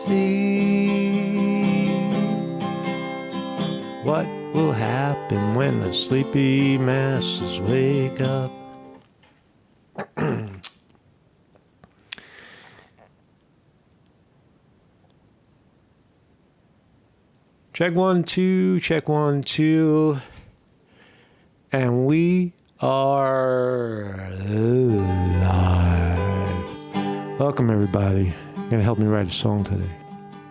see what will happen when the sleepy masses wake up. Check 1, 2, check 1, 2. And we are live. Welcome, everybody. You're going to help me write a song today.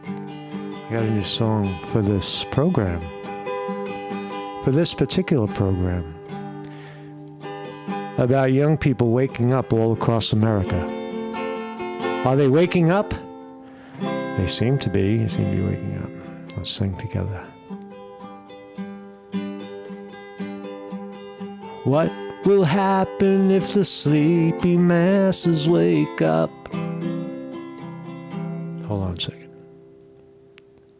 I got a new song for this program. For this particular program. About young people waking up all across America. Are they waking up? They seem to be. They seem to be waking up. Let's sing together. What will happen if the sleepy masses wake up? Hold on a second.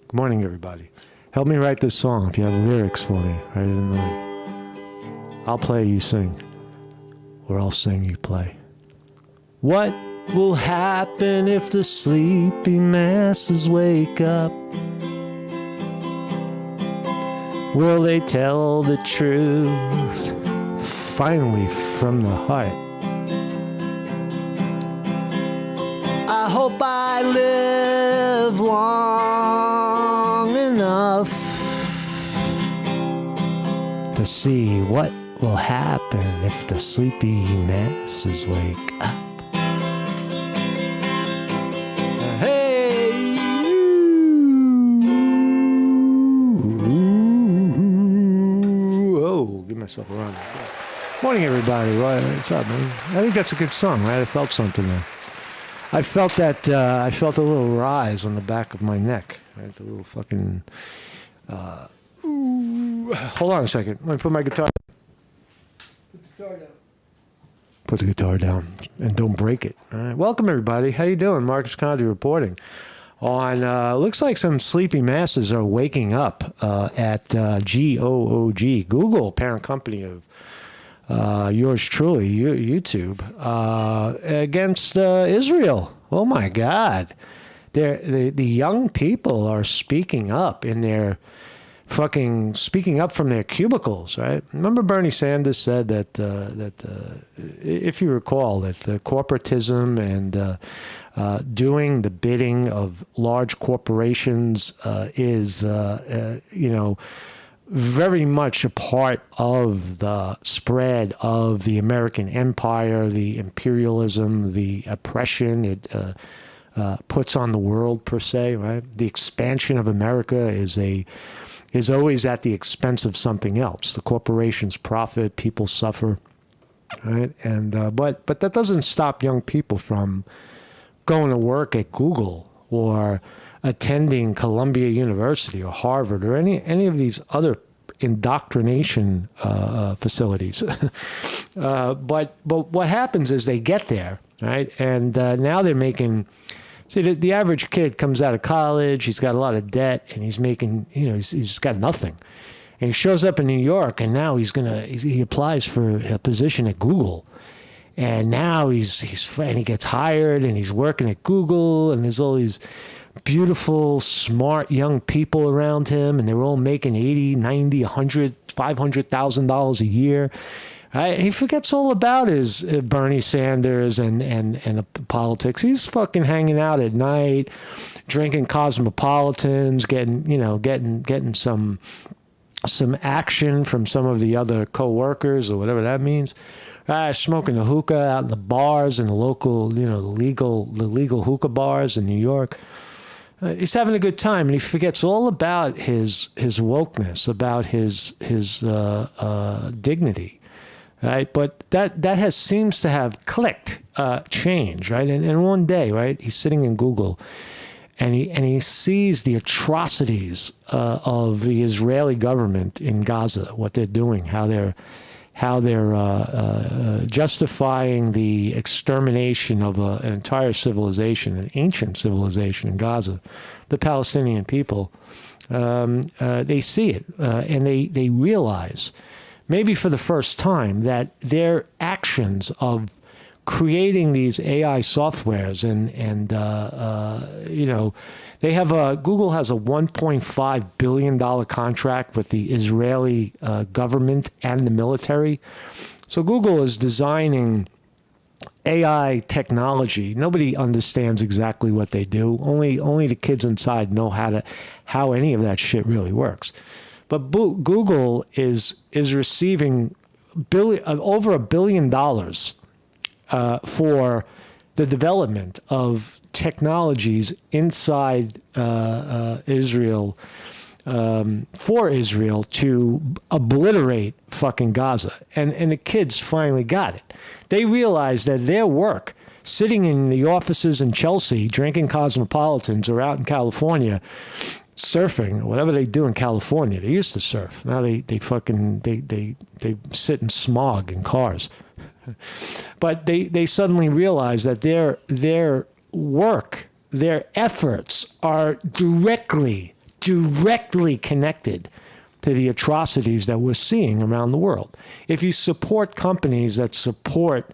Good morning, everybody. Help me write this song. If you have lyrics for me, write it in the link. I'll play, you sing. Or I'll sing, you play. What will happen if the sleepy masses wake up? Will they tell the truth, finally from the heart? I hope I live long enough to see what will happen if the sleepy masses wake up. Myself around. Morning, everybody. What's up, man? I think that's a good song, right? I felt something there. I felt that. I felt a little rise on the back of my neck. Right? The little fucking. Hold on a second. Let me put my guitar. Put the guitar down and don't break it. All right. Welcome, everybody. How you doing? Marcus Conte reporting. On looks like some sleepy masses are waking up at GOOG, Google, parent company of yours truly, YouTube, against Israel. Oh my God, the young people are speaking up in their speaking up from their cubicles, right? Remember Bernie Sanders said that if you recall, that corporatism and doing the bidding of large corporations is, very much a part of the spread of the American empire, the imperialism, the oppression it puts on the world per se, right? The expansion of America is always at the expense of something else. The corporations profit, people suffer, right? And but that doesn't stop young people from going to work at Google or attending Columbia University or Harvard or any of these other indoctrination facilities. But what happens is they get there, right? And now they're making. See, the average kid comes out of college. He's got a lot of debt, and he's making. He's got nothing. And he shows up in New York, and now he applies for a position at Google. And now and he gets hired, and he's working at Google, and there's all these beautiful, smart young people around him, and they're all making $80, $90, $100, $500,000 a year. Right? He forgets all about his Bernie Sanders and politics. He's fucking hanging out at night, drinking cosmopolitans, getting some action from some of the other co-workers or whatever that means. Smoking the hookah out in the bars and the local, the legal hookah bars in New York. He's having a good time, and he forgets all about his wokeness, about his dignity, right? But that seems to have clicked, changed, right? And one day, right, he's sitting in Google, and he sees the atrocities of the Israeli government in Gaza, what they're doing, how they're justifying the extermination of an entire civilization, an ancient civilization in Gaza, the Palestinian people. They see it, and they realize, maybe for the first time, that their actions of creating these AI softwares, and you know, they have Google has a $1.5 billion contract with the Israeli government and the military. So Google is designing AI technology. Nobody understands exactly what they do. Only the kids inside know how any of that shit really works. But Google is receiving over $1 billion for the development of technologies inside Israel, for Israel to obliterate fucking Gaza. And the kids finally got it. They realized that their work, sitting in the offices in Chelsea, drinking Cosmopolitans, or out in California, surfing, or whatever they do in California. They used to surf. Now they sit in smog in cars. But they suddenly realize that their work, their efforts are directly connected to the atrocities that we're seeing around the world. If you support companies that support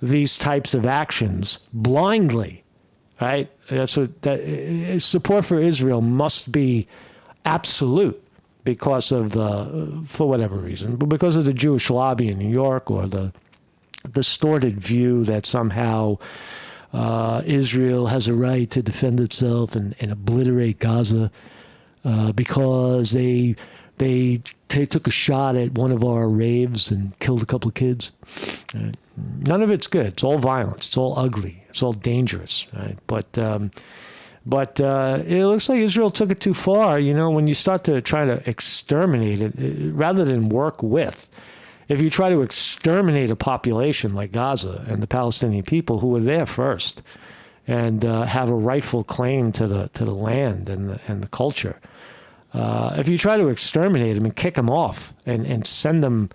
these types of actions blindly, right? That's what support for Israel must be absolute because of for whatever reason, but because of the Jewish lobby in New York, or the distorted view that somehow Israel has a right to defend itself and obliterate Gaza because they took a shot at one of our raves and killed a couple of kids. Right? None of it's good. It's all violence. It's all ugly. It's all dangerous. Right? But it looks like Israel took it too far. You know, when you start to try to exterminate it, rather than work with, if you try to exterminate a population like Gaza and the Palestinian people who were there first and have a rightful claim to the land and the culture, if you try to exterminate them and kick them off and send them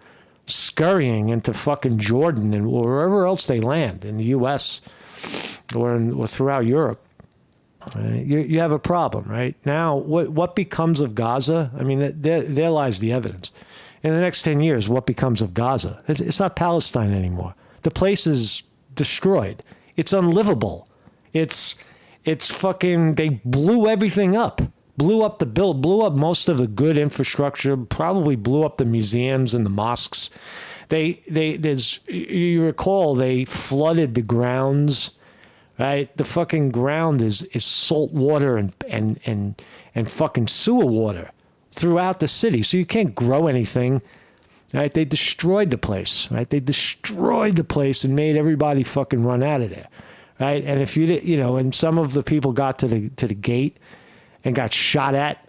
scurrying into fucking Jordan and wherever else they land in the U.S. or throughout Europe, you have a problem, right? Now, what becomes of Gaza? I mean, there lies the evidence. In the next 10 years, what becomes of Gaza? It's not Palestine anymore. The place is destroyed. It's unlivable. It's fucking, they blew everything up. Blew up most of the good infrastructure, probably blew up the museums and the mosques. You recall, they flooded the grounds, right? The fucking ground is salt water and fucking sewer water throughout the city. So you can't grow anything, right? They destroyed the place, right? They destroyed the place and made everybody fucking run out of there, right? And if you did, and some of the people got to the gate and got shot at,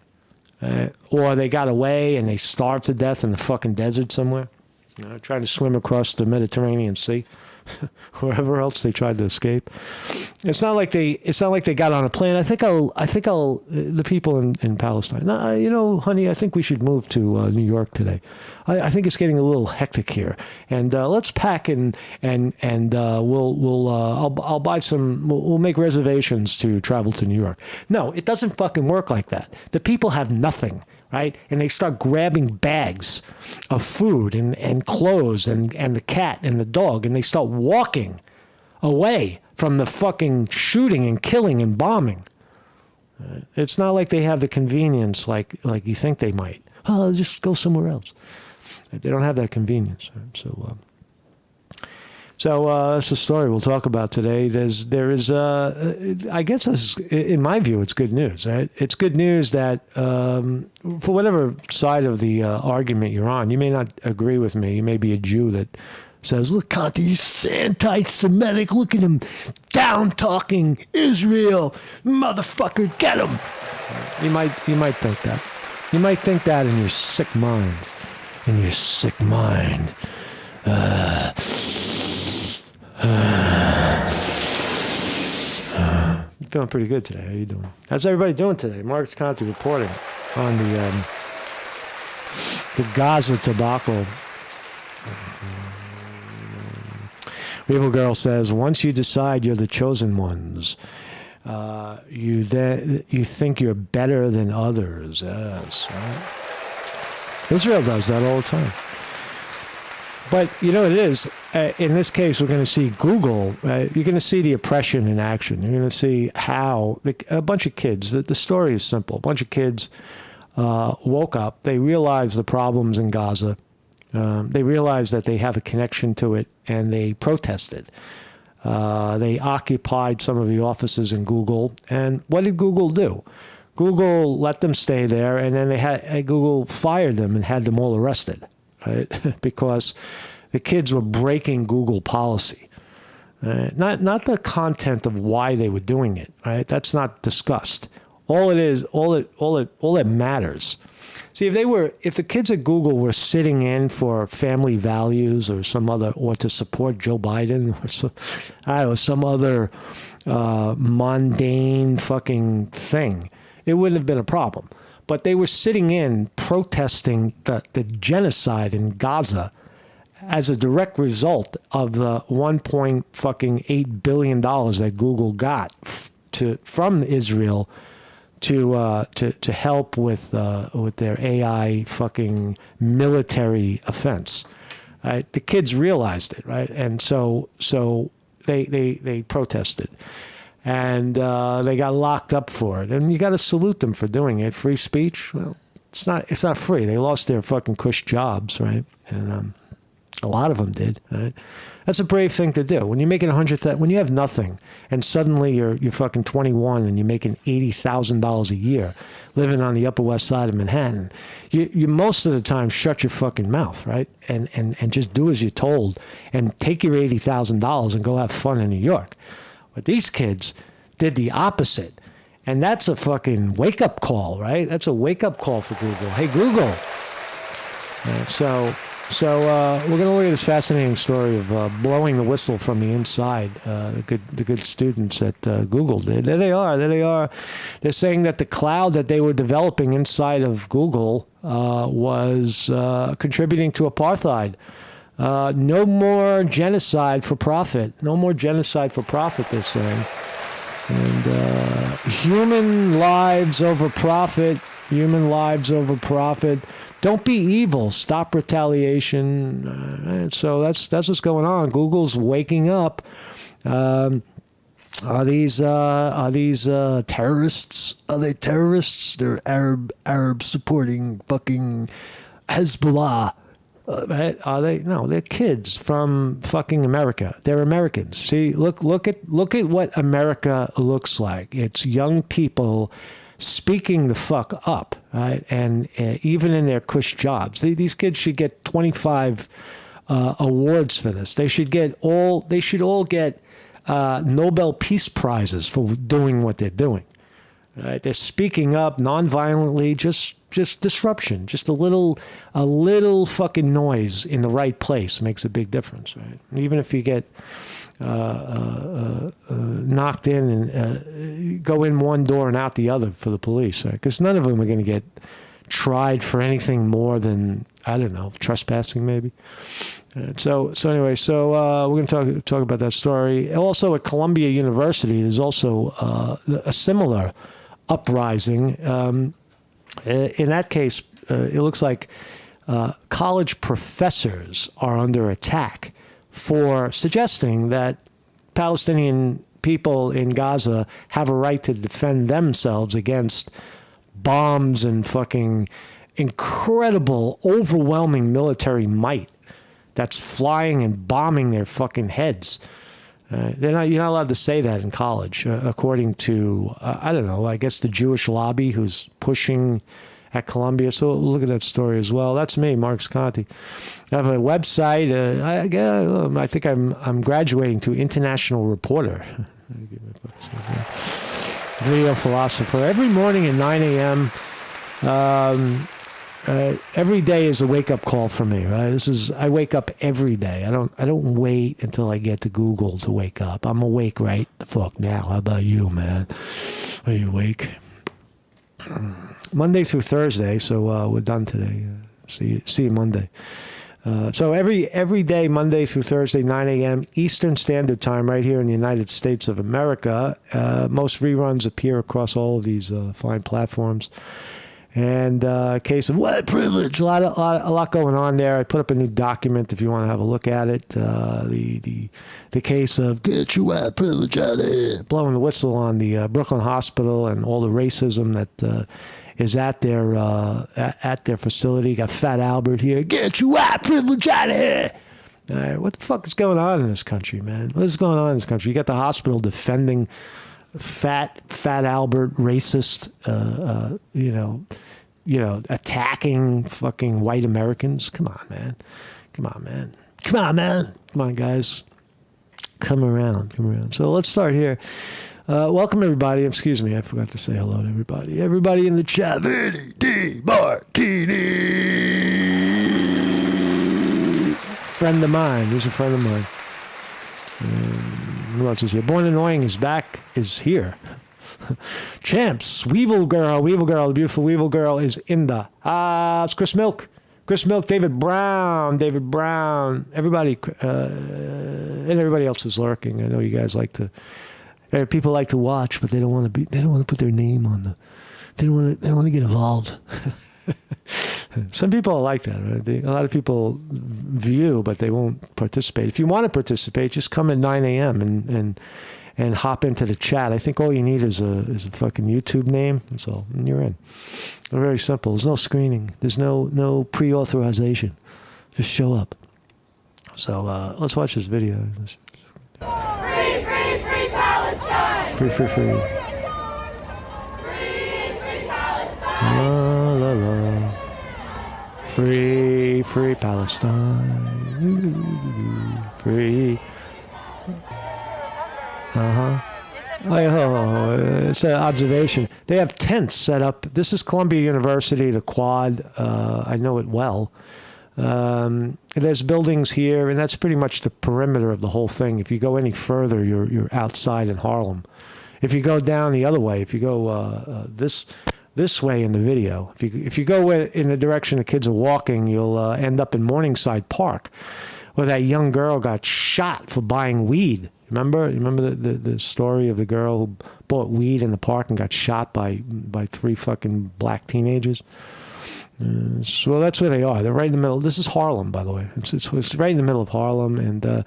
or they got away and they starved to death in the fucking desert somewhere, trying to swim across the Mediterranean Sea, wherever else they tried to escape. It's not like they got on a plane. I think the people in Palestine. Honey, I think we should move to New York today. I think it's getting a little hectic here, and let's pack and I'll buy some. We'll make reservations to travel to New York. No, it doesn't fucking work like that. The people have nothing. Right? And they start grabbing bags of food and clothes and the cat and the dog, and they start walking away from the fucking shooting and killing and bombing. It's not like they have the convenience like you think they might. Oh, just go somewhere else. They don't have that convenience. Right? So that's the story we'll talk about today. There is I guess this is, in my view, it's good news. Right? It's good news that for whatever side of the argument you're on, you may not agree with me. You may be a Jew that says, "Look, Conte, he's anti-Semitic. Look at him down-talking Israel, motherfucker. Get him." You might think that. You might think that in your sick mind. In your sick mind. Feeling pretty good today. How you doing? How's everybody doing today? Marcus Conte reporting on the Gaza debacle. Evil Girl says, once you decide you're the chosen ones, you think you're better than others. Yes, right? Israel does that all the time. But you know what it is? In this case, we're going to see Google. You're going to see the oppression in action. You're going to see how a bunch of kids, the story is simple. A bunch of kids woke up. They realized the problems in Gaza. They realized that they have a connection to it, and they protested. They occupied some of the offices in Google. And what did Google do? Google let them stay there, and then Google fired them and had them all arrested. Right? Because the kids were breaking Google policy. Not the content of why they were doing it. Right? That's not discussed. All that matters. See, if the kids at Google were sitting in for family values or or to support Joe Biden or some other mundane fucking thing, it wouldn't have been a problem. But they were sitting in protesting the genocide in Gaza as a direct result of the $1.8 billion that Google got from Israel to help with their AI fucking military offense. Right? The kids realized it, right? And so they protested. And they got locked up for it. And you got to salute them for doing it. Free speech, well, it's not free. They lost their fucking cush jobs, right? And a lot of them did. Right? That's a brave thing to do. When you're making when you have nothing, and suddenly you're fucking 21 and you're making $80,000 a year, living on the Upper West Side of Manhattan, you most of the time shut your fucking mouth, right? And just do as you're told, and take your $80,000 and go have fun in New York. But these kids did the opposite. And that's a fucking wake-up call, right? That's a wake-up call for Google. Hey, Google. So we're going to look at this fascinating story of blowing the whistle from the inside. The good students at Google did. There they are. They're saying that the cloud that they were developing inside of Google was contributing to apartheid. No more genocide for profit. No more genocide for profit, they're saying. And human lives over profit. Human lives over profit. Don't be evil. Stop retaliation. So that's what's going on. Google's waking up. Are these terrorists? Are they terrorists? They're Arab supporting fucking Hezbollah. Are they? No, they're kids from fucking America. They're Americans. See, look at what America looks like. It's young people speaking the fuck up, right? And even in their cush jobs, these kids should get 25 awards for this. They should all get Nobel Peace Prizes for doing what they're doing. Right? They're speaking up nonviolently, just disruption, just a little fucking noise in the right place makes a big difference, right? Even if you get knocked in and go in one door and out the other for the police, right? Because none of them are going to get tried for anything more than, I don't know, trespassing maybe. So anyway, we're going to talk about that story. Also at Columbia University, there's also a similar uprising. In that case, it looks like college professors are under attack for suggesting that Palestinian people in Gaza have a right to defend themselves against bombs and fucking incredible, overwhelming military might that's flying and bombing their fucking heads. You're not allowed to say that in college, according to, I don't know, I guess the Jewish lobby who's pushing at Columbia. So look at that story as well. That's me, Mark Conte. I have a website. I think I'm graduating to international reporter. Video philosopher. Every morning at 9 a.m., every day is a wake-up call for me, right? I wake up every day. I don't wait until I get to Google to wake up. I'm awake right the fuck now. How about you, man? Are you awake? Monday through Thursday, so we're done today. See you Monday. So every day, Monday through Thursday, 9 a.m. Eastern Standard Time, right here in the United States of America. Most reruns appear across all of these fine platforms. And a case of white privilege, a lot going on there. I put up a new document if you want to have a look at it. The case of get your white privilege out of here, blowing the whistle on the Brooklyn hospital and all the racism that is at their facility. Got Fat Albert here. Get your white privilege out of here. All right, what the fuck is going on in this country, man? What is going on in this country? You got the hospital defending Fat Albert, racist, attacking fucking white Americans. Come on, man. Come on, guys. Come around. So let's start here. Welcome, everybody. Excuse me, I forgot to say hello to everybody. Everybody in the chat. Vinny D. Martini. Friend of mine. He's a friend of mine. Who else is here? Born Annoying is here. Champs, Weevil Girl, the beautiful Weevil Girl is in the house. Chris Milk, David Brown, everybody, and everybody else is lurking. I know you guys people like to watch, but they don't want to put their name on they don't want to get involved. Some people are like that, right? A lot of people view, but they won't participate. If you want to participate, just come at 9 a.m. and hop into the chat. I think all you need is a fucking YouTube name. That's all, and you're in. They're very simple. There's no screening. There's no pre-authorization. Just show up. So let's watch this video. Free Palestine! Free. Free Palestine! La la la. Free Palestine. Free. It's an observation. They have tents set up. This is Columbia University, the quad. I know it well. There's buildings here, and that's pretty much the perimeter of the whole thing. If you go any further, you're outside in Harlem. If you go down the other way, if you go this way in the video, if you go in the direction the kids are walking, you'll end up in Morningside Park, where that young girl got shot for buying weed. Remember the story of the girl who bought weed in the park and got shot by 3 fucking black teenagers? So that's where they are. They're right in the middle. This is Harlem, by the way. It's right in the middle of Harlem, and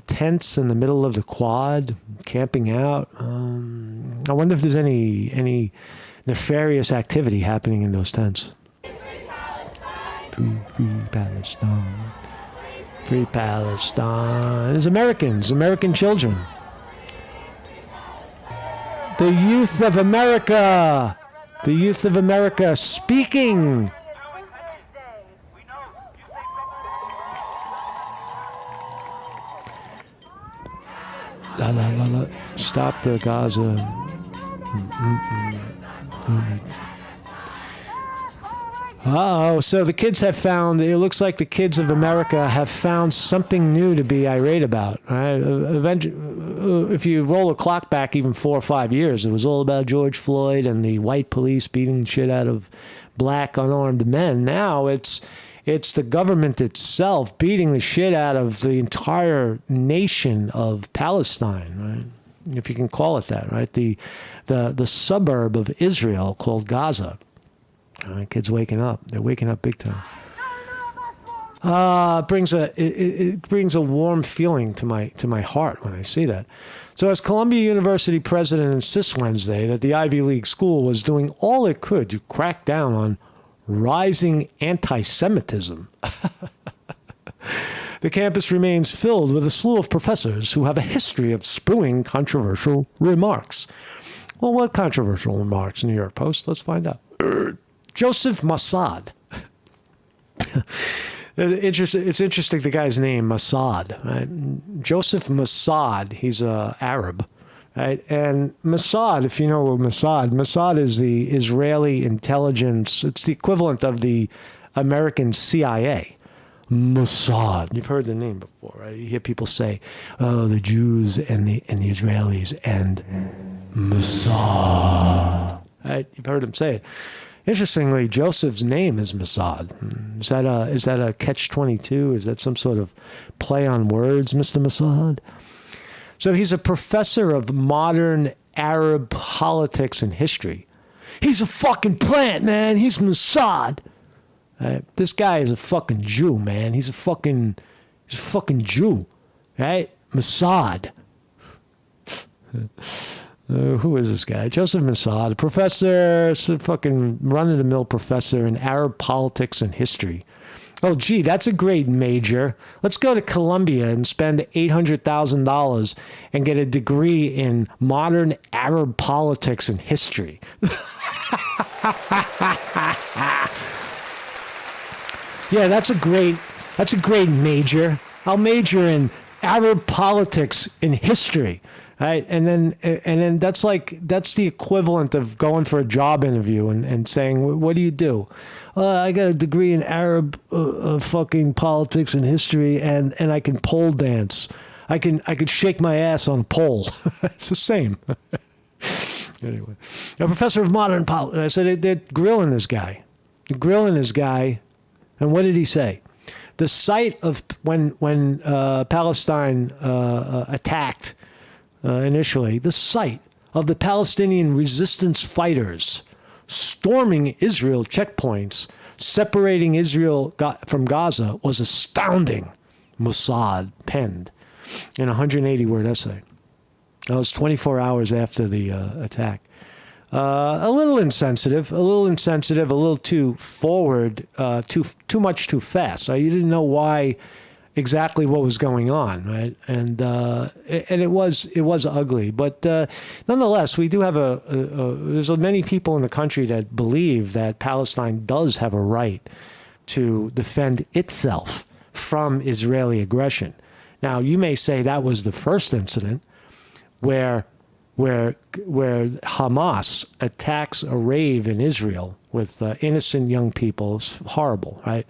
tents in the middle of the quad, camping out. I wonder if there's any nefarious activity happening in those tents. Free Palestine. Free Palestine. There's American children. The youth of America. The youth of America speaking. La la la la. Stop the Gaza. So the kids have found, it looks like the kids of America have found something new to be irate about. Right? If you roll the clock back even 4 or 5 years, it was all about George Floyd and the white police beating the shit out of black unarmed men. Now it's the government itself beating the shit out of the entire nation of Palestine, right? If you can call it that, right? The suburb of Israel called Gaza. Kids waking up. They're waking up big time. It brings a warm feeling to my heart when I see that. So as Columbia University president insists Wednesday that the Ivy League school was doing all it could to crack down on rising anti-Semitism, the campus remains filled with a slew of professors who have a history of spewing controversial remarks. Well, what controversial remarks? New York Post. Let's find out. Joseph Mossad. It's interesting, the guy's name, Mossad. Right? Joseph Mossad, he's Arab. Right? And Mossad, if you know Mossad is the Israeli intelligence. It's the equivalent of the American CIA. Mossad. You've heard the name before, right? You hear people say, oh, the Jews and the Israelis and Mossad. Right? You've heard them say it. Interestingly, Joseph's name is Mossad. Is that a catch-22? Is that some sort of play on words, Mr. Mossad? So he's a professor of modern Arab politics and history. He's a fucking plant, man. He's Mossad. This guy is a fucking Jew, man. He's a fucking Jew, right? Mossad. Who is this guy? Joseph Mossad, a professor, a fucking run-of-the-mill professor in Arab politics and history. Oh, gee, that's a great major. Let's go to Columbia and spend $800,000 and get a degree in modern Arab politics and history. Yeah, that's a great major. I'll major in Arab politics and history. Right, and then that's the equivalent of going for a job interview and saying, what do you do? I got a degree in Arab fucking politics and history, and I can pole dance. I can shake my ass on a pole. It's the same. Anyway, a professor of modern politics. I said they're grilling this guy. They're grilling this guy, and what did he say? The site of when Palestine attacked. Initially, the site of the Palestinian resistance fighters storming Israel checkpoints, separating Israel from Gaza, was astounding, Mossad penned in a 180-word essay. That was 24 hours after the attack. A little insensitive, a little too forward, too much too fast. You didn't know why. Exactly what was going on, right? And it was ugly, but nonetheless, we do have there's many people in the country that believe that Palestine does have a right to defend itself from Israeli aggression. Now, you may say that was the first incident where Hamas attacks a rave in Israel with innocent young people. It's horrible, right?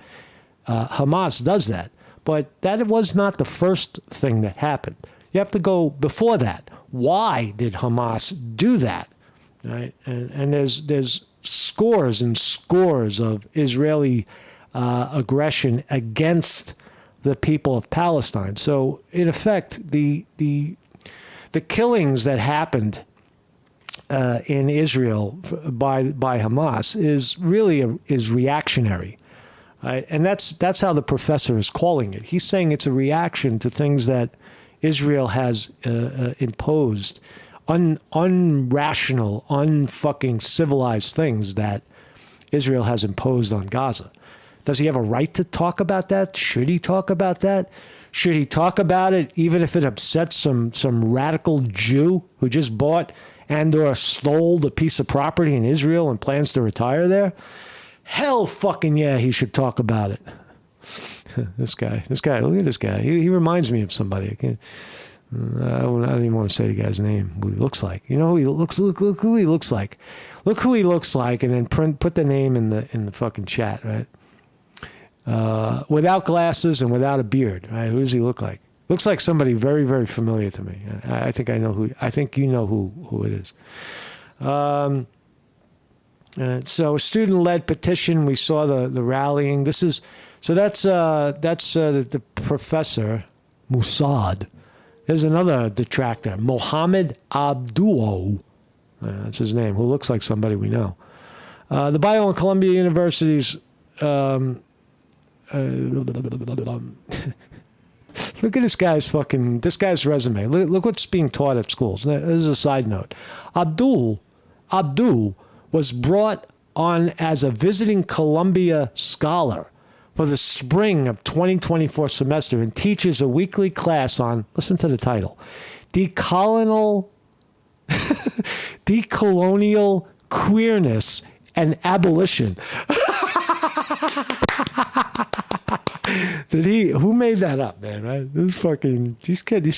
Hamas does that. But that was not the first thing that happened. You have to go before that. Why did Hamas do that? Right? And there's scores and scores of Israeli aggression against the people of Palestine. So in effect, the killings that happened in Israel by Hamas is reactionary. And that's how the professor is calling it. He's saying it's a reaction to things that Israel has imposed, unrational, unfucking civilized things that Israel has imposed on Gaza. Does he have a right to talk about that? Should he talk about that? Should he talk about it even if it upsets some radical Jew who just bought and or stole the piece of property in Israel and plans to retire there? Hell fucking yeah, he should talk about it. This guy, look at this guy. He reminds me of somebody. I don't even want to say the guy's name, who he looks like. You know who he looks, look who he looks like. Look who he looks like, and then put the name in the fucking chat, right? Without glasses and without a beard, right? Who does he look like? Looks like somebody very, very familiar to me. I think I know who. I think you know who it is. So a student-led petition. We saw the rallying. That's the professor Mossad. There's another detractor, Mohammed Abduo. That's his name. Who looks like somebody we know. The bio and Columbia University's. Look at this guy's resume. Look what's being taught at schools. This is a side note. Abdul was brought on as a visiting Columbia scholar for the spring of 2024 semester and teaches a weekly class on, listen to the title, decolonial queerness and abolition. Who made that up, man, right? These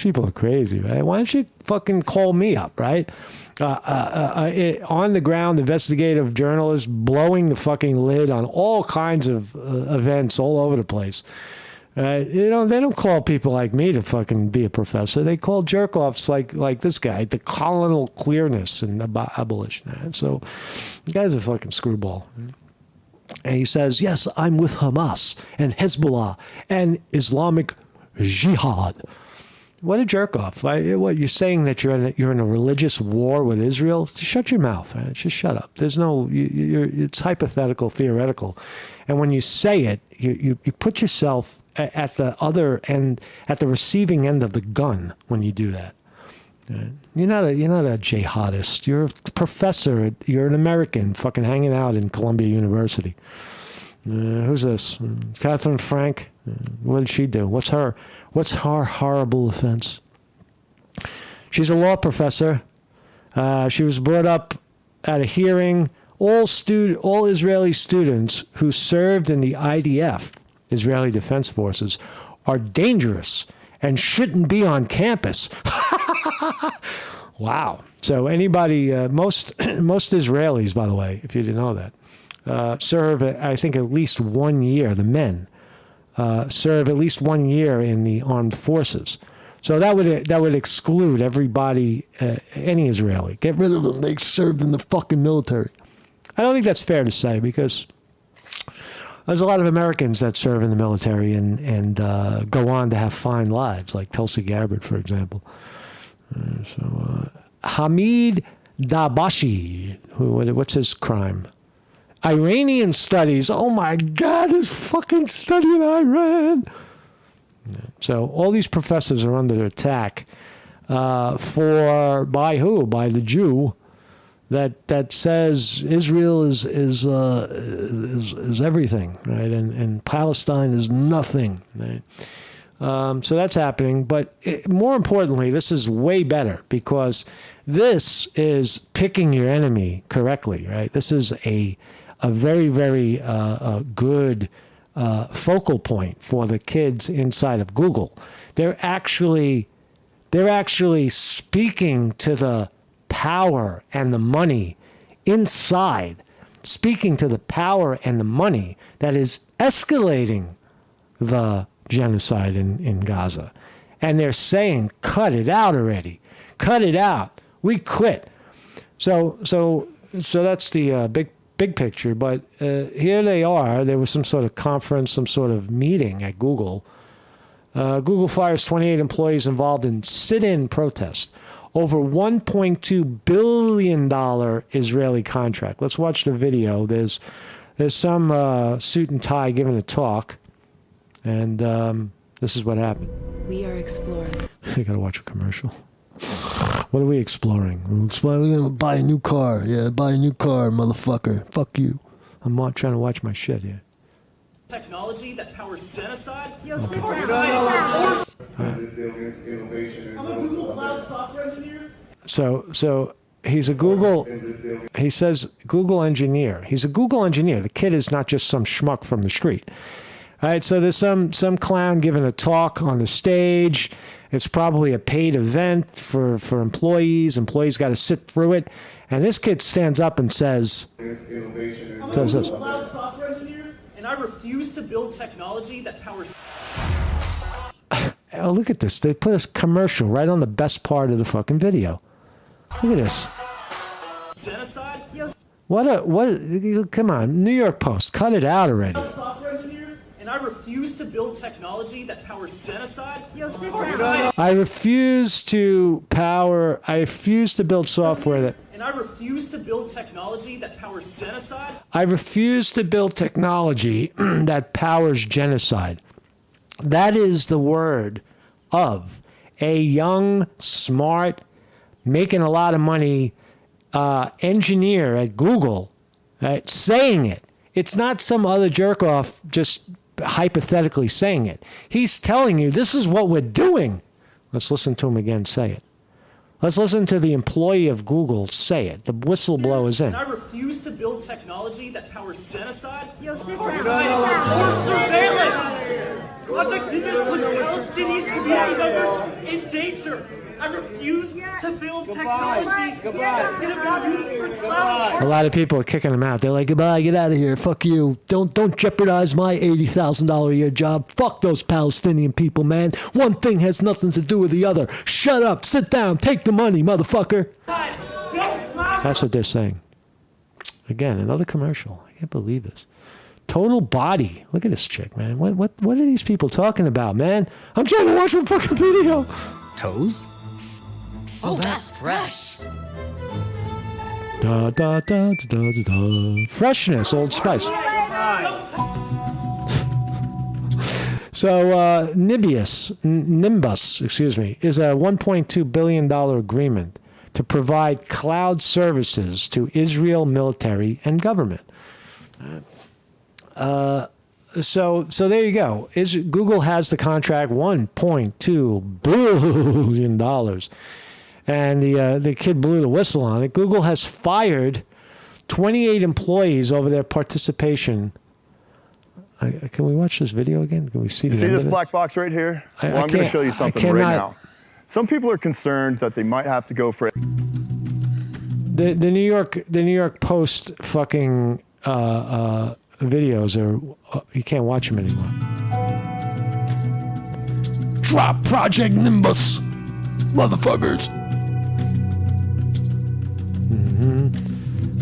people are crazy, right? Why don't you fucking call me up, right? On the ground, investigative journalists blowing the fucking lid on all kinds of events all over the place. They don't call people like me to fucking be a professor. They call jerk-offs like this guy, the colonial queerness and abolition. Right? So the guy's a fucking screwball. And he says, yes, I'm with Hamas and Hezbollah and Islamic Jihad. What a jerk off. What, you're saying that you're in a religious war with Israel? Just shut your mouth, right? Just shut up. There's no, it's hypothetical, theoretical. And when you say it, you put yourself at the other end, at the receiving end of the gun when you do that. Right? You're not a jihadist. You're a professor. You're an American fucking hanging out in Columbia University. Who's this? Catherine Frank? What did she do? What's her horrible offense? She's a law professor. She was brought up at a hearing. All Israeli students who served in the IDF, Israeli Defense Forces, are dangerous and shouldn't be on campus. Wow. So anybody, most Israelis, by the way, if you didn't know that, serve, I think, at least 1 year, the men, serve at least 1 year in the armed forces. So that would exclude everybody, any Israeli. Get rid of them. They served in the fucking military. I don't think that's fair to say, because there's a lot of Americans that serve in the military and go on to have fine lives, like Tulsi Gabbard, for example. Hamid Dabashi, what's his crime? Iranian studies. Oh my God, this fucking study in Iran. So all these professors are under attack by who? By the Jew that says Israel is everything, right? And Palestine is nothing, right? So that's happening. But more importantly, this is way better, because this is picking your enemy correctly, right? This is a very, very good focal point for the kids inside of Google. They're actually speaking to the power and the money inside, speaking to the power and the money that is escalating the genocide in Gaza. And they're saying, cut it out already. Cut it out. We quit. So that's the big picture. But here they are. There was some sort of conference, some sort of meeting at Google. Google fires 28 employees involved in sit-in protest over $1.2 billion Israeli contract. Let's watch the video. There's some suit and tie giving a talk. And this is what happened. We are exploring. I gotta watch a commercial. What are we exploring? We're gonna buy a new car. Yeah, buy a new car, motherfucker. Fuck you. I'm not trying to watch my shit here. Technology that powers genocide? Okay. I'm a Google Cloud software engineer. So he's a Google, he says Google engineer. He's a Google engineer. The kid is not just some schmuck from the street. All right, so there's some clown giving a talk on the stage. It's probably a paid event for employees. Employees got to sit through it. And this kid stands up and says, I'm a Google Cloud software engineer, and I refuse to build technology that powers... Oh, look at this. They put a commercial right on the best part of the fucking video. Look at this. Genocide? Come on, New York Post, cut it out already. Software engineer, and I refuse to build technology that powers genocide. I refuse to build software that... And I refuse to build technology that powers genocide. I refuse to build technology that powers genocide. That is the word of a young, smart, making a lot of money engineer at Google, right, saying it. It's not some other jerk-off just hypothetically saying it. He's telling you, this is what we're doing. Let's listen to him again say it. Let's listen to the employee of Google say it. The whistleblower is in. And I refuse to build technology that powers genocide. Surveillance! Project Palestinian community members in danger. I refuse to build technology that's going to be used for clout. A lot of people are kicking him out. They're like, goodbye, get out of here. Fuck you. Don't jeopardize my $80,000 a year job. Fuck those Palestinian people, man. One thing has nothing to do with the other. Shut up. Sit down. Take the money, motherfucker. That's what they're saying. Again, another commercial. I can't believe this. Total body. Look at this chick, man. What are these people talking about, man? I'm trying to watch my fucking video. Toes? Oh, that's fresh. Da, da, da, da, da, da, da. Freshness, Old Spice. So Nimbus, is a $1.2 billion agreement to provide cloud services to Israel military and government. So there you go. Google has the contract, $1.2 billion. And the kid blew the whistle on it. Google has fired 28 employees over their participation. Can we watch this video again? Can we see the You see end this of it? black box right here? I Well, I'm going to can't- show you I something right cannot- now. Some people are concerned that they might have to go for it. The New York Post fucking videos are you can't watch them anymore. Drop Project Nimbus, motherfuckers.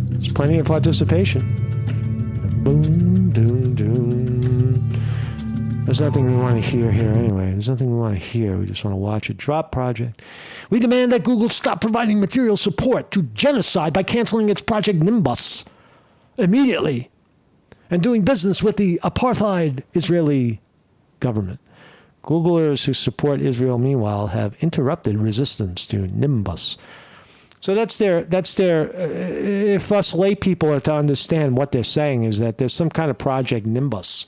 There's plenty of participation. Boom, doom, doom. There's nothing we want to hear here anyway. There's nothing we want to hear. We just want to watch it. Drop Project. We demand that Google stop providing material support to genocide by canceling its Project Nimbus immediately and doing business with the apartheid Israeli government. Googlers who support Israel, meanwhile, have interrupted resistance to Nimbus. So that's their. If us lay people are to understand what they're saying, is that there's some kind of Project Nimbus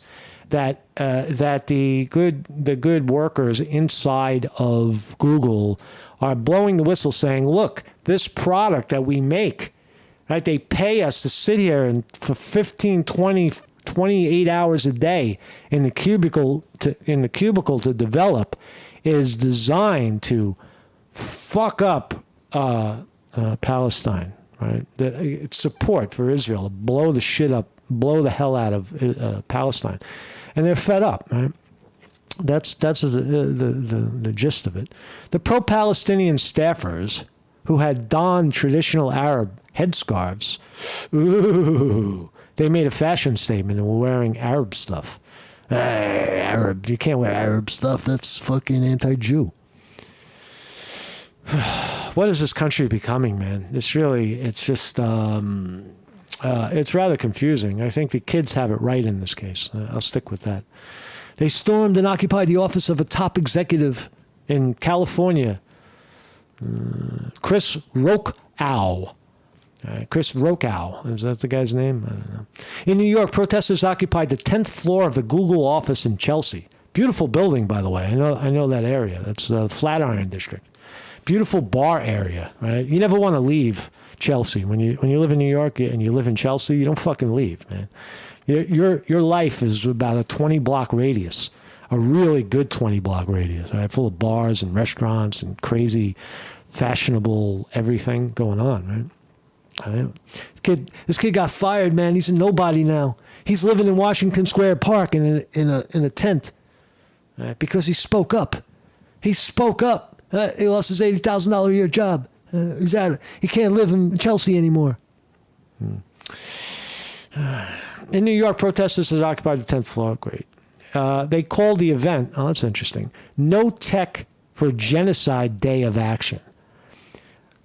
that the good workers inside of Google are blowing the whistle, saying, "Look, this product that we make, right? They pay us to sit here and for 15, 20, 28 hours a day in the cubicle to develop, is designed to fuck up." Palestine, right? It's support for Israel, blow the shit up, blow the hell out of Palestine, and they're fed up, right? That's the gist of it. The pro-Palestinian staffers who had donned traditional Arab headscarves, they made a fashion statement and were wearing Arab stuff. Arab, you can't wear Arab stuff. That's fucking anti-Jew. What is this country becoming, man? It's just, it's rather confusing. I think the kids have it right in this case. I'll stick with that. They stormed and occupied the office of a top executive in California, Chris Rokow. Chris Rokow. Is that the guy's name? I don't know. In New York, protesters occupied the 10th floor of the Google office in Chelsea. Beautiful building, by the way. I know that area. That's the Flatiron District. Beautiful bar area, right? You never want to leave Chelsea. When you live in New York and you live in Chelsea, you don't fucking leave, man. Your life is about a 20-block radius, a really good 20-block radius, right? Full of bars and restaurants and crazy, fashionable everything going on, right? This kid got fired, man. He's a nobody now. He's living in Washington Square Park in a tent, right? Because he spoke up. He spoke up. He lost his $80,000 a year job. He can't live in Chelsea anymore. In New York, protesters had occupied the 10th floor. Great. They called the event, oh, that's interesting, No Tech for Genocide Day of Action.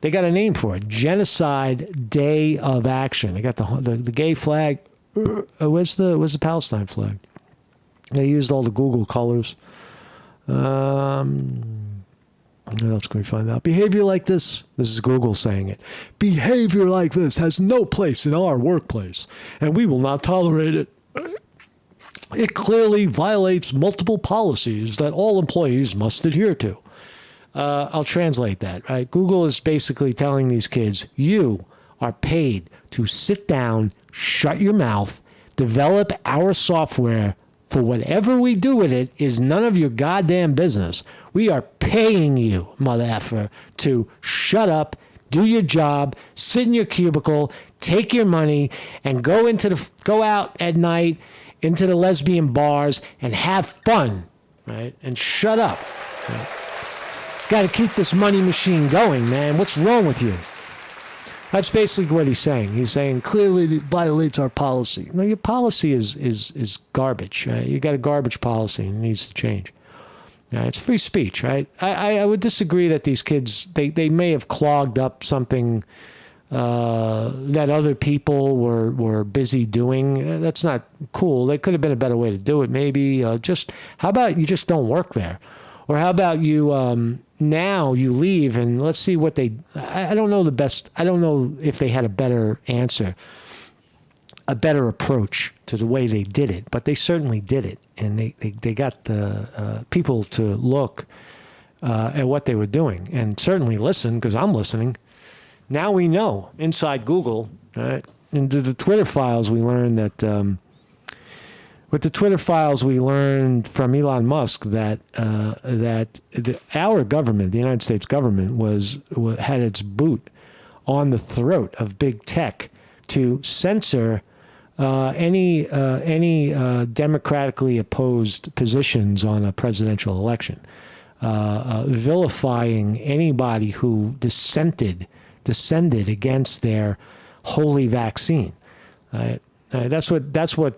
They got a name for it, Genocide Day of Action. They got the gay flag. Where's the Palestine flag? They used all the Google colors. What else can we find out? Behavior like this is Google saying it. Behavior like this has no place in our workplace, and we will not tolerate it. It clearly violates multiple policies that all employees must adhere to. I'll translate that, right? Google is basically telling these kids, you are paid to sit down, shut your mouth, develop our software. For whatever we do with it is none of your goddamn business. We are paying you, mother effer, to shut up, do your job, sit in your cubicle, take your money, and go out at night into the lesbian bars and have fun, right? And shut up. Right? Got to keep this money machine going, man. What's wrong with you? That's basically what he's saying. He's saying clearly it violates our policy. No, your policy is garbage. Right? You got a garbage policy and it needs to change. It's free speech, right? I would disagree that these kids, they may have clogged up something that other people were busy doing. That's not cool. There could have been a better way to do it. Maybe how about you just don't work there? Or how about you now you leave and let's see what I don't know the best. I don't know if they had a better answer, a better approach to the way they did it, but they certainly did it. And they got the people to look at what they were doing and certainly listen, because I'm listening. Now we know inside Google, right? Into the Twitter files, we learned that with the Twitter files, we learned from Elon Musk that our government, the United States government, had its boot on the throat of big tech to censor any democratically opposed positions on a presidential election, vilifying anybody who descended against their holy vaccine. That's what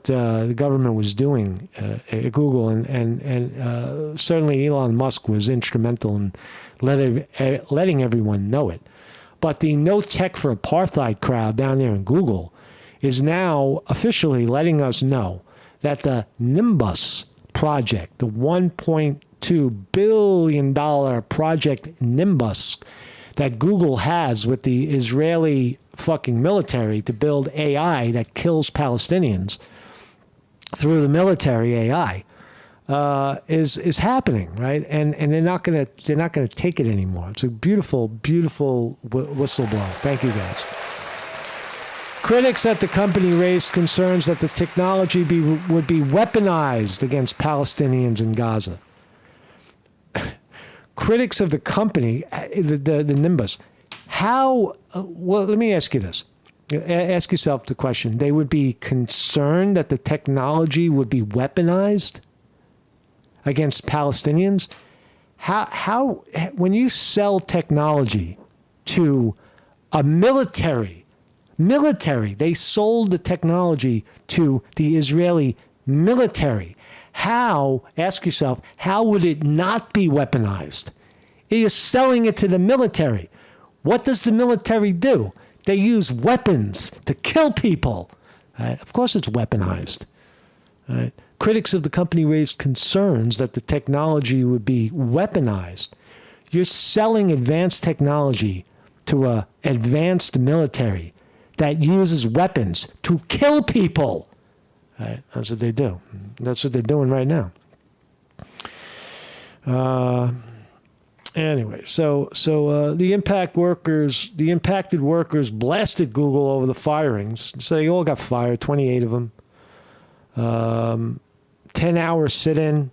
the government was doing at Google, and certainly Elon Musk was instrumental in letting everyone know it. But the No Tech for Apartheid crowd down there in Google is now officially letting us know that the Nimbus project, the $1.2 billion project Nimbus that Google has with the Israeli fucking military to build AI that kills Palestinians through the military AI, is happening, right? And they're not gonna take it anymore. It's a beautiful whistleblower. Thank you, guys. Critics at the company raised concerns that the technology would be weaponized against Palestinians in Gaza. Critics of the company, the Nimbus, well, let me ask you this. Ask yourself the question. They would be concerned that the technology would be weaponized against Palestinians? How when you sell technology to a military, they sold the technology to the Israeli military. Ask yourself, how would it not be weaponized? You're selling it to the military. What does the military do? They use weapons to kill people. Of course it's weaponized. Critics of the company raised concerns that the technology would be weaponized. You're selling advanced technology to an advanced military that uses weapons to kill people. That's what they do. That's what they're doing right now. Anyway, so the impacted workers blasted Google over the firings. So they all got fired, 28 of them. 10-hour sit-in.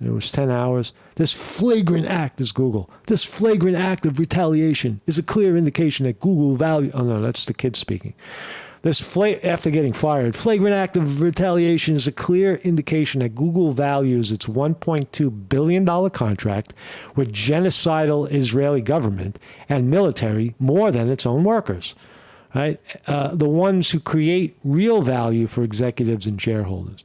It was 10 hours. This flagrant act is Google. This flagrant act of retaliation is a clear indication that Google value. Oh no, that's the kid speaking. After getting fired, flagrant act of retaliation is a clear indication that Google values its $1.2 billion contract with genocidal Israeli government and military more than its own workers. Right? The ones who create real value for executives and shareholders.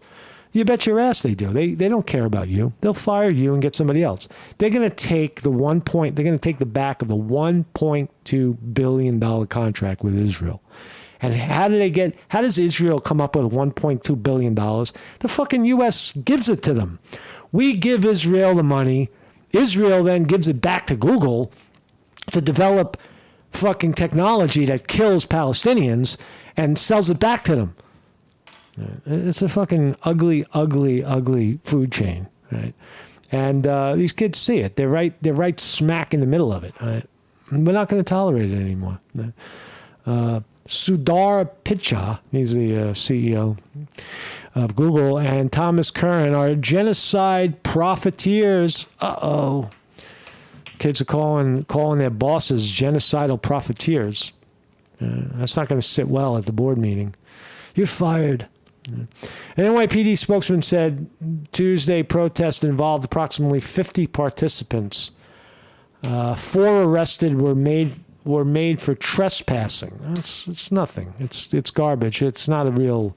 You bet your ass they do. They don't care about you. They'll fire you and get somebody else. They're going to take they're going to take the back of the $1.2 billion contract with Israel. And how does Israel come up with $1.2 billion? The fucking U.S. gives it to them. We give Israel the money. Israel then gives it back to Google to develop fucking technology that kills Palestinians and sells it back to them. It's a fucking ugly food chain, right? And these kids see it. They're right smack in the middle of it. Right? We're not going to tolerate it anymore. Sundar Pichai, he's the CEO of Google, and Thomas Curran are genocide profiteers. Kids are calling their bosses genocidal profiteers. That's not going to sit well at the board meeting. You're fired. An NYPD spokesman said Tuesday protests involved approximately 50 participants. 4 arrested were made for trespassing. It's nothing. It's garbage. It's not a real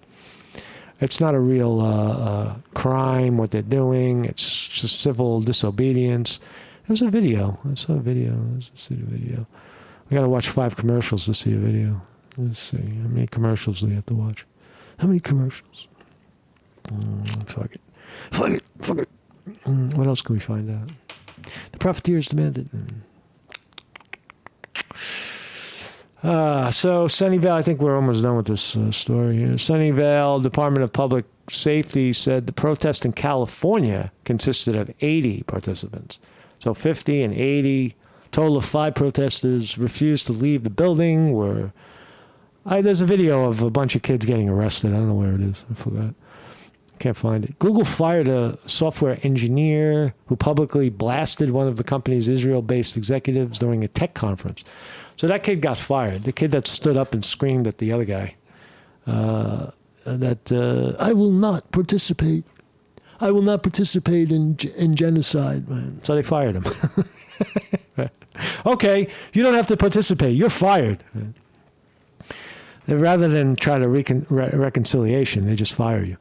It's not a real crime what they're doing. It's just civil disobedience. There's a video. I saw a video. Let's see the video. We got to watch 5 commercials to see a video. Let's see. How many commercials do we have to watch? How many commercials? Fuck it. Fuck it. Fuck it. What else can we find out? The profiteers demanded. So Sunnyvale, I think we're almost done with this story here. Sunnyvale Department of Public Safety said the protest in California consisted of 80 participants. So 50 and 80, total of 5 protesters refused to leave the building. There's a video of a bunch of kids getting arrested. I don't know where it is. I forgot. Can't find it. Google fired a software engineer who publicly blasted one of the company's Israel-based executives during a tech conference. So that kid got fired. The kid that stood up and screamed at the other guy I will not participate. I will not participate in genocide. Man. So they fired him. Okay, you don't have to participate. You're fired. Rather than try to reconciliation, they just fire you.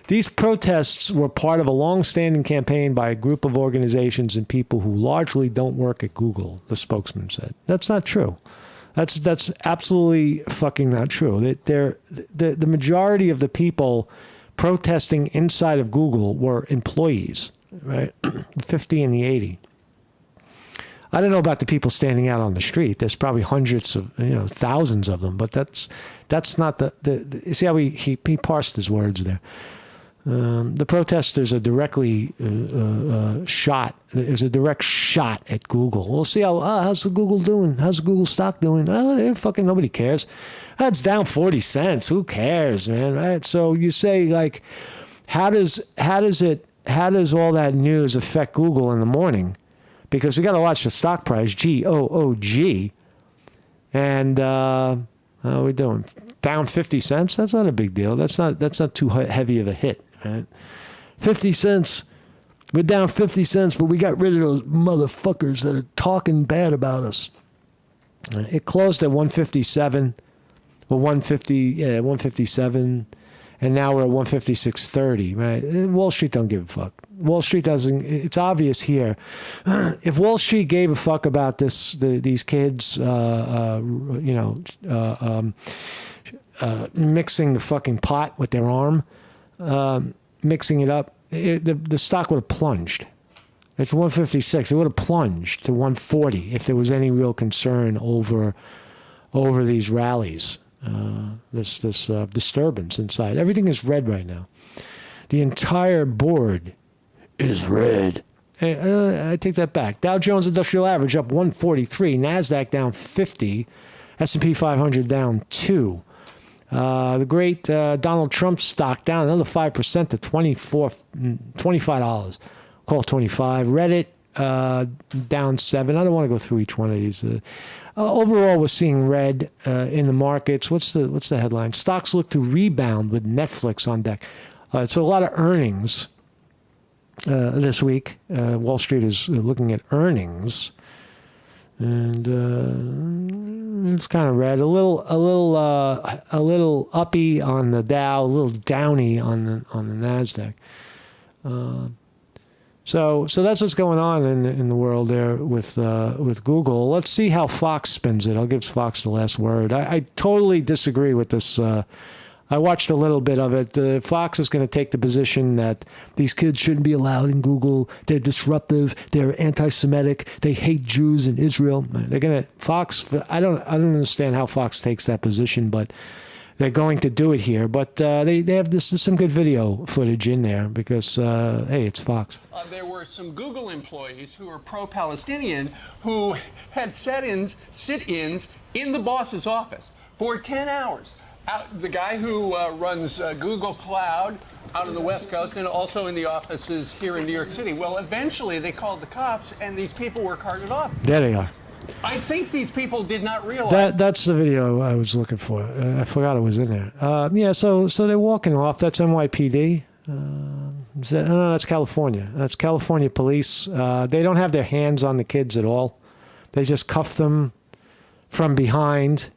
These protests were part of a long-standing campaign by a group of organizations and people who largely don't work at Google, the spokesman said. That's not true. That's absolutely fucking not true. The majority of the people protesting inside of Google were employees, right? 50 and the 80. I don't know about the people standing out on the street. There's probably hundreds of, thousands of them, but that's not the see how he parsed his words there. The protesters are directly shot. There's a direct shot at Google. We'll see how's the Google doing? How's the Google stock doing? Fucking nobody cares. That's down 40 cents. Who cares, man? Right? So you say like, how does all that news affect Google in the morning? Because we got to watch the stock price, GOOG, and how are we doing? Down 50 cents. That's not a big deal. That's not too heavy of a hit. Right? 50 cents. We're down 50 cents, but we got rid of those motherfuckers that are talking bad about us. It closed at 157, well 157, and now we're at 156.30. Right? Wall Street don't give a fuck. Wall Street doesn't. It's obvious here. If Wall Street gave a fuck about these kids, mixing the fucking pot with their arm. Mixing it up, the stock would have plunged. It's 156. It would have plunged to 140 if there was any real concern over these rallies. This disturbance inside. Everything is red right now. The entire board is red. I take that back. Dow Jones Industrial Average up 143. NASDAQ down 50. S&P 500 down 2. The great Donald Trump stock down another 5% to $25. Call it 25. Reddit down 7. I don't want to go through each one of these. Overall, we're seeing red in the markets. What's the headline? Stocks look to rebound with Netflix on deck. So a lot of earnings this week. Wall Street is looking at earnings. And it's kind of red, a little uppy on the Dow, a little downy on the Nasdaq. So that's what's going on in the world there with Google. Let's see how Fox spins it. I'll give Fox the last word. I totally disagree with this. I watched a little bit of it. Fox is going to take the position that these kids shouldn't be allowed in Google. They're disruptive. They're anti-Semitic. They hate Jews in Israel. They're going to Fox. I don't understand how Fox takes that position, but they're going to do it here. But they have some good video footage in there because hey, it's Fox. There were some Google employees who are pro-Palestinian who had sit-ins in the boss's office for 10 hours. The guy who runs Google Cloud out on the West Coast and also in the offices here in New York City. Well, eventually they called the cops and these people were carted off. There they are. I think these people did not realize. That's the video I was looking for. I forgot it was in there. So they're walking off. That's NYPD. No, that's California. That's California police. They don't have their hands on the kids at all. They just cuff them from behind.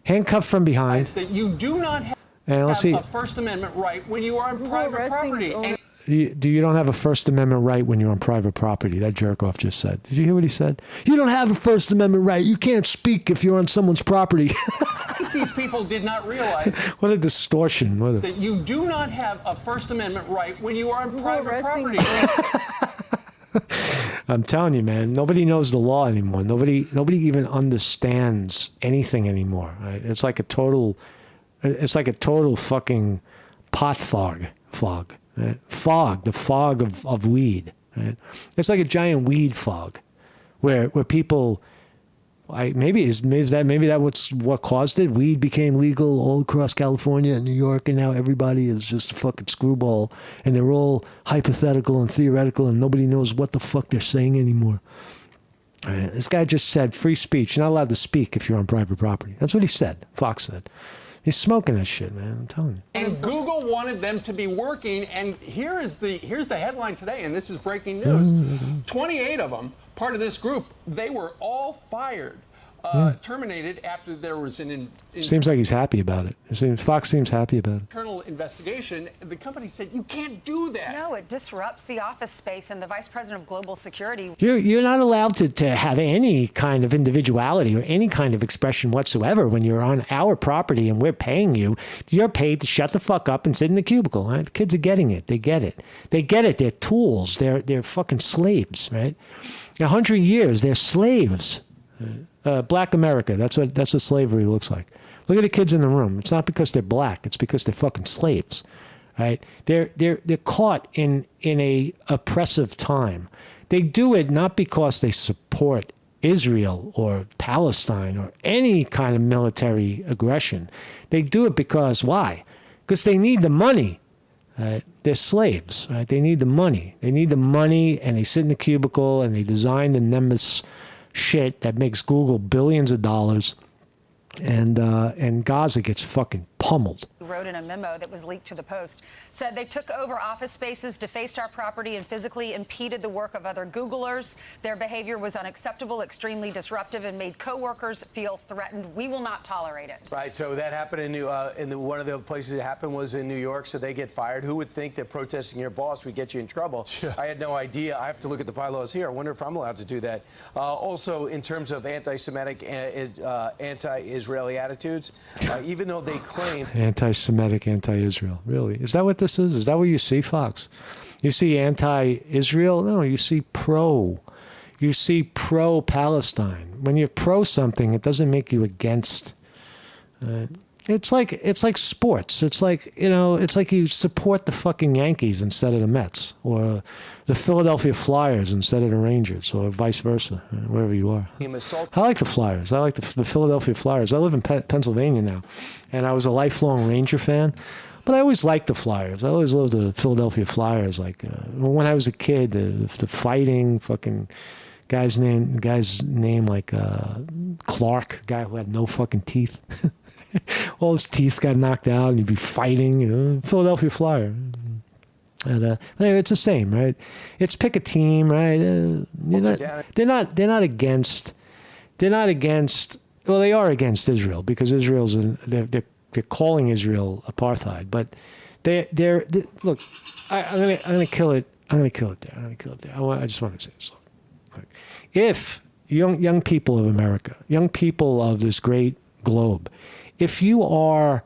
Handcuffed from behind. That you do not have. And let's have see. a First Amendment right when you are on private property. And You don't have a First Amendment right when you're on private property. That jerk off just said. Did you hear what he said? You don't have a First Amendment right. You can't speak if you're on someone's property. these people did not realize What a distortion. that you do not have a First Amendment right when you are on private property. I'm telling you, man, nobody knows the law anymore. Nobody even understands anything anymore. Right? It's like a total fucking pot fog. Right? The fog of weed. Right? It's like a giant weed fog, where people, maybe that what caused it. Weed became legal all across California and New York, and now everybody is just a fucking screwball, and they're all hypothetical and theoretical, and nobody knows what the fuck they're saying anymore. Right? This guy just said free speech. You're not allowed to speak if you're on private property. That's what he said. Fox said. He's smoking that shit, man. I'm telling you. And Google wanted them to be working, and here's the headline today, and this is breaking news. 28 of them, part of this group, they were all fired, terminated after there was an Seems like he's happy about it. Fox seems happy about it. internal investigation. The company said, you can't do that. No, it disrupts the office space, and the vice president of global security. You're not allowed to have any kind of individuality or any kind of expression whatsoever when you're on our property and we're paying you. You're paid to shut the fuck up and sit in the cubicle. Right? The kids are getting it. They get it. They're tools. They're fucking slaves, right? 100 years, they're slaves. Black America. That's what slavery looks like. Look at the kids in the room. It's not because they're black. It's because they're fucking slaves, right? They're caught in a oppressive time. They do it not because they support Israel or Palestine or any kind of military aggression. They do it because why? Because they need the money. They're slaves, right? They need the money. They need the money, and they sit in the cubicle and they design the Nimbus shit that makes Google billions of dollars, and Gaza gets fucking pummeled. Wrote in a memo that was leaked to the Post, said they took over office spaces, defaced our property, and physically impeded the work of other Googlers. Their behavior was unacceptable, extremely disruptive, and made coworkers feel threatened. We will not tolerate it. Right. So that happened one of the places it happened was in New York. So they get fired. Who would think that protesting your boss would get you in trouble? Yeah. I had no idea. I have to look at the bylaws here. I wonder if I'm allowed to do that. Also, in terms of anti-Semitic, anti-Israeli attitudes, even though they claim Anti-Semitic, anti-Israel. Really? Is that what this is? Is that what you see, Fox? You see anti-Israel? No, you see pro. You see pro-Palestine. When you're pro something, it doesn't make you against. It's like sports. It's like you support the fucking Yankees instead of the Mets, or the Philadelphia Flyers instead of the Rangers, or vice versa, wherever you are. I like the Flyers. I like the Philadelphia Flyers. I live in Pennsylvania now, and I was a lifelong Ranger fan, but I always liked the Flyers. I always loved the Philadelphia Flyers. Like when I was a kid, the fighting fucking guy's name like Clark, guy who had no fucking teeth. All his teeth got knocked out, and he'd be fighting. Philadelphia Flyer. And anyway, it's the same, right? It's pick a team, right? They're not against. Well, they are against Israel because they're calling Israel apartheid, but they're look. I'm gonna kill it. I'm gonna kill it there. I just want to say this. If young people of America, young people of this great globe, if you are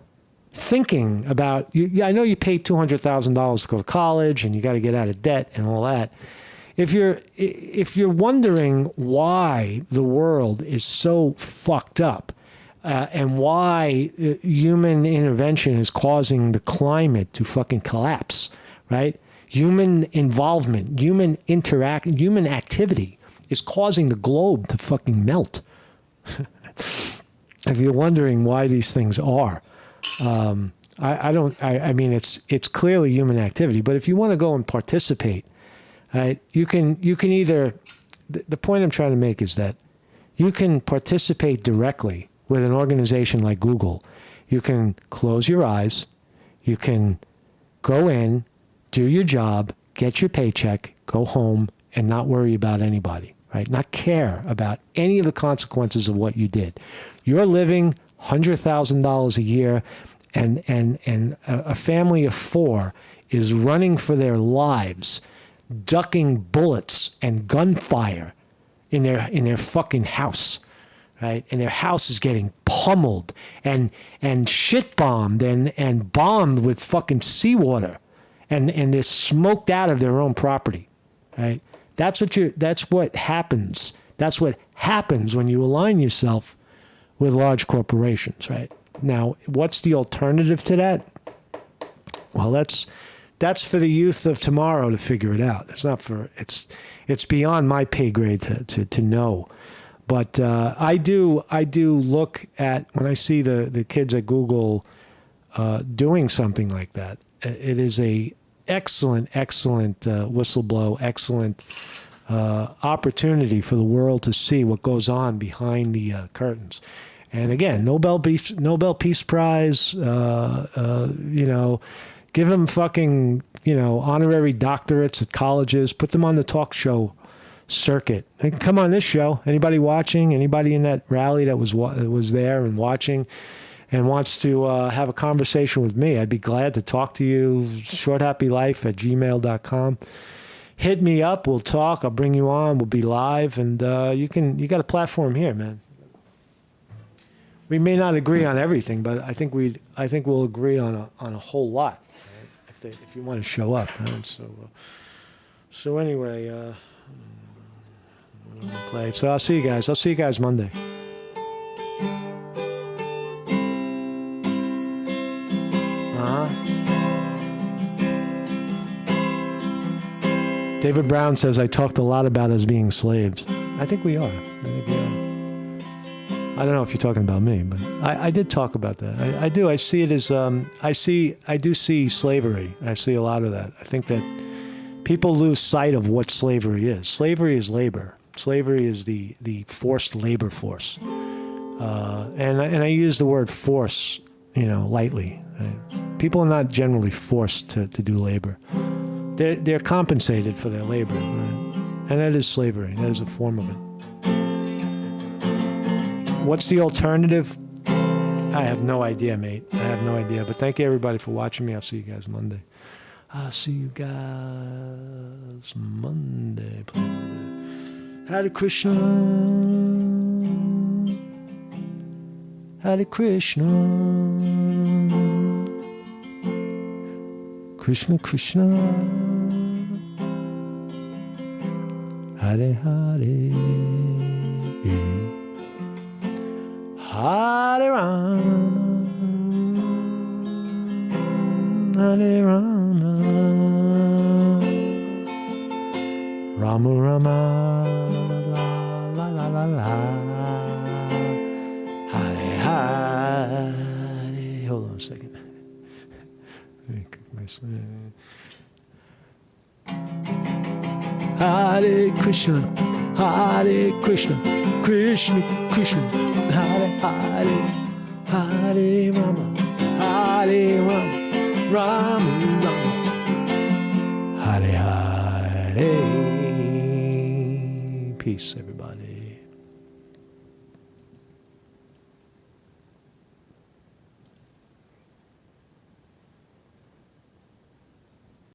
thinking about, I know you paid $200,000 to go to college and you got to get out of debt and all that. If you're wondering why the world is so fucked up and why human intervention is causing the climate to fucking collapse, right? Human involvement, human activity is causing the globe to fucking melt. If you're wondering why these things are, I mean, it's clearly human activity. But if you want to go and participate, you can either. The point I'm trying to make is that you can participate directly with an organization like Google. You can close your eyes. You can go in, do your job, get your paycheck, go home, and not worry about anybody. Right? Not care about any of the consequences of what you did. You're living $100,000 a year and a family of 4 is running for their lives, ducking bullets and gunfire in their fucking house, right? And their house is getting pummeled and shit bombed and bombed with fucking seawater, and they're smoked out of their own property, right? That's what happens. That's what happens when you align yourself with large corporations, right? Now, what's the alternative to that? Well, that's for the youth of tomorrow to figure it out. It's beyond my pay grade to know. But I do look at, when I see the kids at Google doing something like that, it is a excellent whistleblow, excellent opportunity for the world to see what goes on behind the curtains. And again, Nobel Peace Prize, give them fucking, honorary doctorates at colleges, put them on the talk show circuit. They can come on this show. Anybody watching, anybody in that rally that was there and watching and wants to have a conversation with me, I'd be glad to talk to you. shorthappylife@gmail.com. Hit me up. We'll talk. I'll bring you on. We'll be live. And you got a platform here, man. We may not agree on everything, but I think we'll agree on a whole lot, right? If you want to show up, right? So anyway, play. So I'll see you guys. I'll see you guys Monday. David Brown says I talked a lot about us being slaves. I think we are. I don't know if you're talking about me, but I did talk about that. I do. I see it as I do see slavery. I see a lot of that. I think that people lose sight of what slavery is. Slavery is labor. Slavery is the forced labor force. And I use the word force, lightly. People are not generally forced to do labor. They're compensated for their labor, right? And that is slavery. That is a form of it. What's the alternative? I have no idea, mate. I have no idea. But thank you, everybody, for watching me. I'll see you guys Monday. I'll see you guys Monday. Hare Krishna. Hare Krishna. Krishna Krishna. Hare Hare. Hare Rama, Hare Rama, Rama Rama, la la la la la, Hare Hare. Hold on a second. Let me click my slide. Hare Krishna, Hare Krishna, Krishna Krishna, Hare Hare, Hare Rama, Hare Rama, Rama Rama, Hare Hare. Peace, everybody.